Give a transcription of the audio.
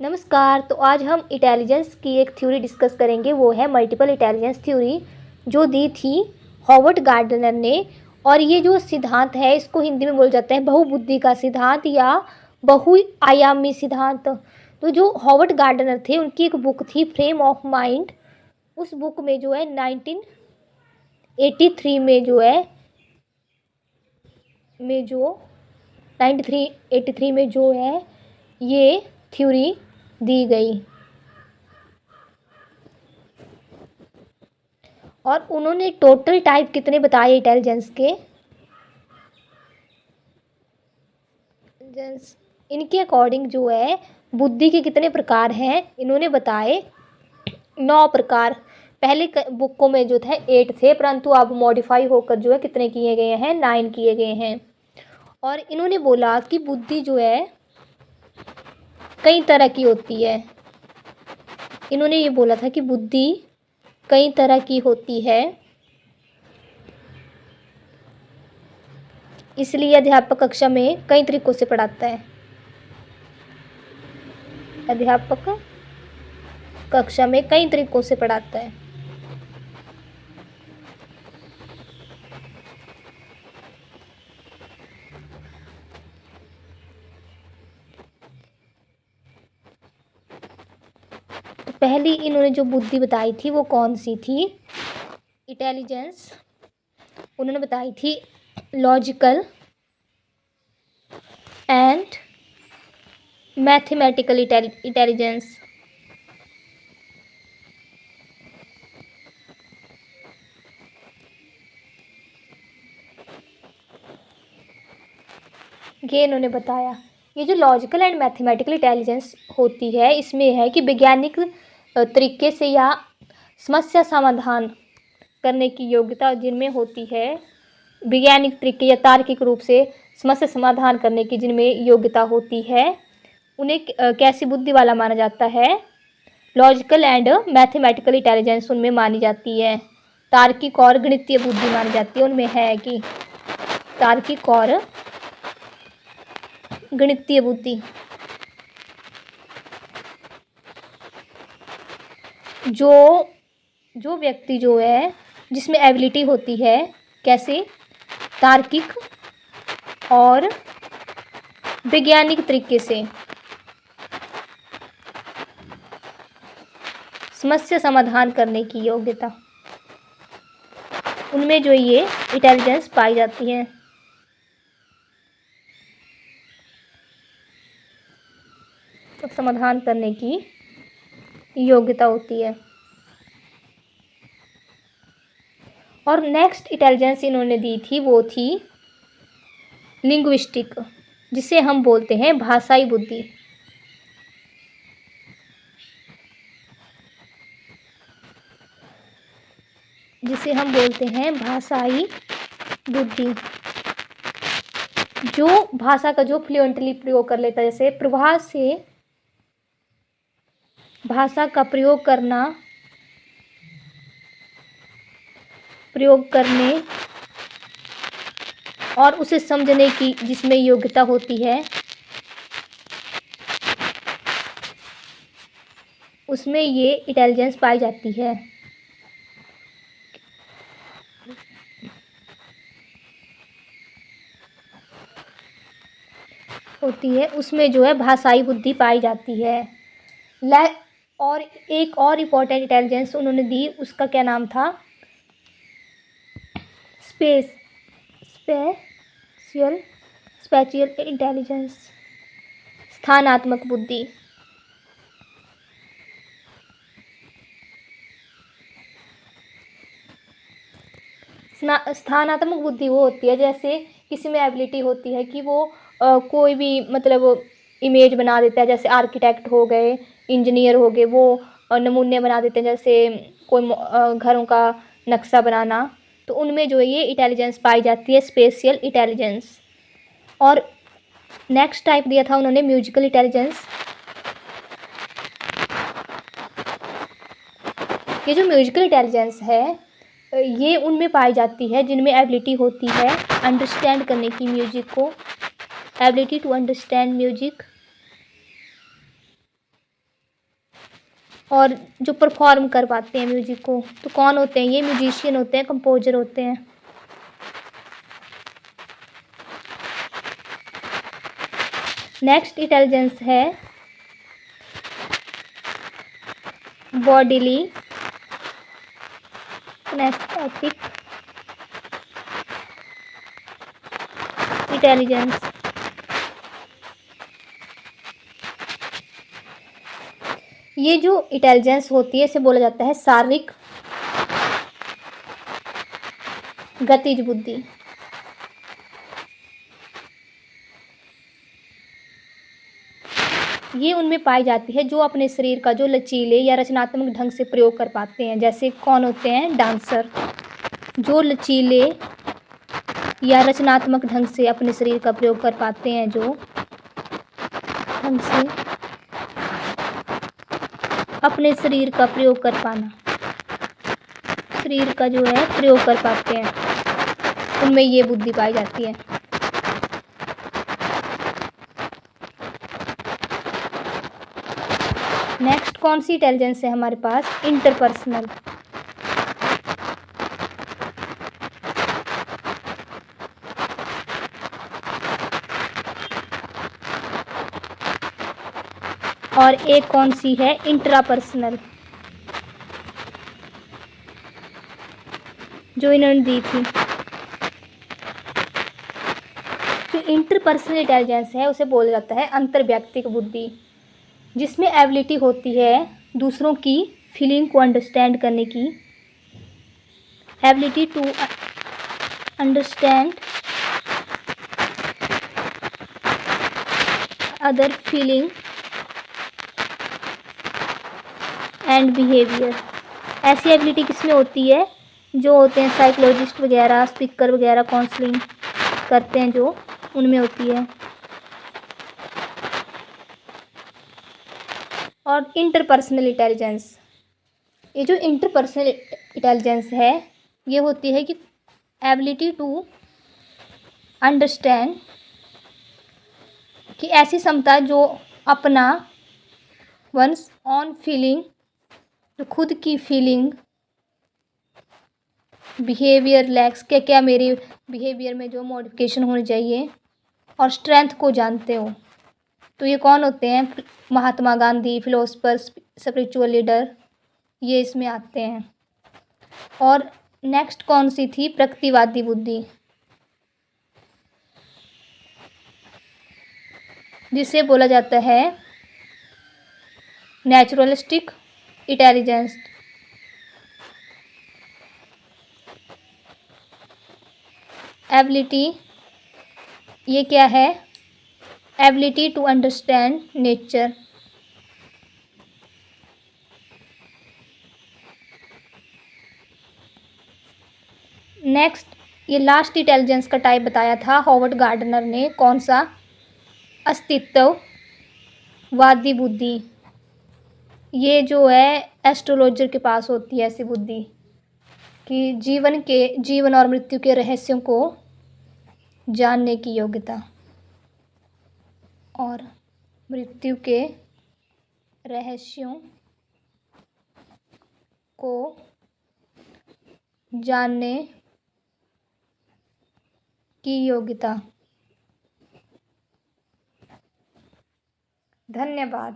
नमस्कार। तो आज हम इंटेलिजेंस की एक थ्योरी डिस्कस करेंगे, वो है मल्टीपल इंटेलिजेंस थ्योरी, जो दी थी हॉवर्ड गार्डनर ने। और ये जो सिद्धांत है इसको हिंदी में बोला जाता है बहुबुद्धि का सिद्धांत या बहुआयामी सिद्धांत। तो जो हॉवर्ड गार्डनर थे उनकी एक बुक थी फ्रेम ऑफ माइंड। उस बुक में जो है 1983 में जो है 1983 में जो है ये थ्योरी दी गई। और उन्होंने टोटल टाइप कितने बताए इंटेलिजेंस के। इनके अकॉर्डिंग जो है बुद्धि के कितने प्रकार हैं इन्होंने बताए 9 प्रकार। पहले बुकों में जो थे 8 थे, परंतु अब मॉडिफाई होकर जो है कितने किए गए हैं, 9 किए गए हैं। और इन्होंने बोला कि बुद्धि जो है कई तरह की होती है। इन्होंने ये बोला था कि बुद्धि कई तरह की होती है, इसलिए अध्यापक कक्षा में कई तरीकों से पढ़ाता है। अध्यापक कक्षा में कई तरीकों से पढ़ाता है। तो पहली इन्होंने जो बुद्धि बताई थी वो कौन सी थी, इंटेलिजेंस उन्होंने बताई थी लॉजिकल एंड मैथमेटिकल इंटेलिजेंस। ये इन्होंने बताया। ये जो लॉजिकल एंड मैथमेटिकल इंटेलिजेंस होती है इसमें है कि वैज्ञानिक तरीके से या समस्या समाधान करने की योग्यता जिनमें होती है, वैज्ञानिक तरीके या तार्किक रूप से समस्या समाधान करने की जिनमें योग्यता होती है, उन्हें कैसी बुद्धि वाला माना जाता है, लॉजिकल एंड मैथमेटिकल इंटेलिजेंस उनमें मानी जाती है। तार्किक और गणितीय बुद्धि मानी जाती है। उनमें है कि तार्किक और गणितीय बुद्धि। जो व्यक्ति जो है जिसमें एबिलिटी होती है कैसे, तार्किक और वैज्ञानिक तरीके से समस्या समाधान करने की योग्यता, उनमें जो ये इंटेलिजेंस पाई जाती है। तो समाधान करने की योग्यता होती है। और नेक्स्ट इंटेलिजेंस इन्होंने दी थी वो थी लिंग्विस्टिक, जिसे हम बोलते हैं भाषाई बुद्धि। जिसे हम बोलते हैं भाषाई बुद्धि, जो भाषा का जो फ्लुएंटली प्रयोग कर लेता है, जैसे प्रवाह से भाषा का प्रयोग करने और उसे समझने की जिसमें योग्यता होती है, उसमें ये इंटेलिजेंस पाई जाती है। उसमें जो है भाषाई बुद्धि पाई जाती है। और एक और इम्पोर्टेंट इंटेलिजेंस उन्होंने दी, उसका क्या नाम था, स्पेशियल इंटेलिजेंस, स्थानात्मक बुद्धि। स्थानात्मक बुद्धि वो होती है जैसे किसी में एबिलिटी होती है कि वो कोई भी मतलब इमेज बना देता है, जैसे आर्किटेक्ट हो गए, इंजीनियर हो गए, वो नमूने बना देते हैं, जैसे कोई घरों का नक्शा बनाना। तो उनमें जो है ये इंटेलिजेंस पाई जाती है, स्पेशियल इंटेलिजेंस। और नेक्स्ट टाइप दिया था उन्होंने म्यूजिकल इंटेलिजेंस। ये जो म्यूजिकल इंटेलिजेंस है ये उनमें पाई जाती है जिनमें एबिलिटी होती है अंडरस्टैंड करने की म्यूजिक को, एबिलिटी टू अंडरस्टैंड म्यूजिक। और जो परफॉर्म कर पाते हैं म्यूजिक को, तो कौन होते हैं? ये म्यूजिशियन होते हैं, कंपोजर होते हैं। नेक्स्ट इंटेलिजेंस है बॉडीली किनेस्थेटिक इंटेलिजेंस। ये जो इंटेलिजेंस होती है इसे बोला जाता है शारीरिक गतिज बुद्धि। ये उनमें पाई जाती है जो अपने शरीर का जो लचीले या रचनात्मक ढंग से प्रयोग कर पाते हैं। जैसे कौन होते हैं? डांसर, जो लचीले या रचनात्मक ढंग से अपने शरीर का प्रयोग कर पाते हैं, जो ढंग से अपने शरीर का प्रयोग कर पाना, शरीर का जो है प्रयोग कर पाते हैं, उनमें ये बुद्धि पाई जाती है। नेक्स्ट कौन सी इंटेलिजेंस है हमारे पास? इंटरपर्सनल। और एक कौन सी है? इंट्रापर्सनल, जो इन्होंने दी थी। जो इंटरपर्सनल इंटेलिजेंस है उसे बोला जाता है अंतर्व्यक्तिक बुद्धि, जिसमें एबिलिटी होती है दूसरों की फीलिंग को अंडरस्टैंड करने की, ability to understand other feeling and behaviour. ऐसी एबिलिटी किसमें होती है? जो होते हैं साइकोलॉजिस्ट वगैरह, स्पीकर वगैरह, काउंसलिंग करते हैं, जो उनमें होती है। और इंटरपर्सनल इंटेलिजेंस, ये जो इंटरपर्सनल इंटेलिजेंस है ये होती है कि एबिलिटी टू अंडरस्टैंड, कि ऐसी क्षमता जो अपना वंस ऑन फीलिंग, जो खुद की फीलिंग, बिहेवियर लैक्स, क्या क्या मेरे बिहेवियर में जो मॉडिफिकेशन होनी चाहिए, और स्ट्रेंथ को जानते हो। तो ये कौन होते हैं? Mahatma Gandhi, philosopher, spiritual leader, ये इसमें आते हैं। और नेक्स्ट कौन सी थी? प्रकृतिवादी बुद्धि, जिसे बोला जाता है नेचुरलिस्टिक इंटेलिजेंस। एबिलिटी, ये क्या है? Ability to understand nature. Next, ये लास्ट इंटेलिजेंस का टाइप बताया था हॉवर्ड गार्डनर ने, कौन सा? अस्तित्ववादी बुद्धि। ये जो है एस्ट्रोलॉजर के पास होती है ऐसी बुद्धि, कि जीवन और मृत्यु के रहस्यों को जानने की योग्यता, और मृत्यु के रहस्यों को जानने की योग्यता। धन्यवाद।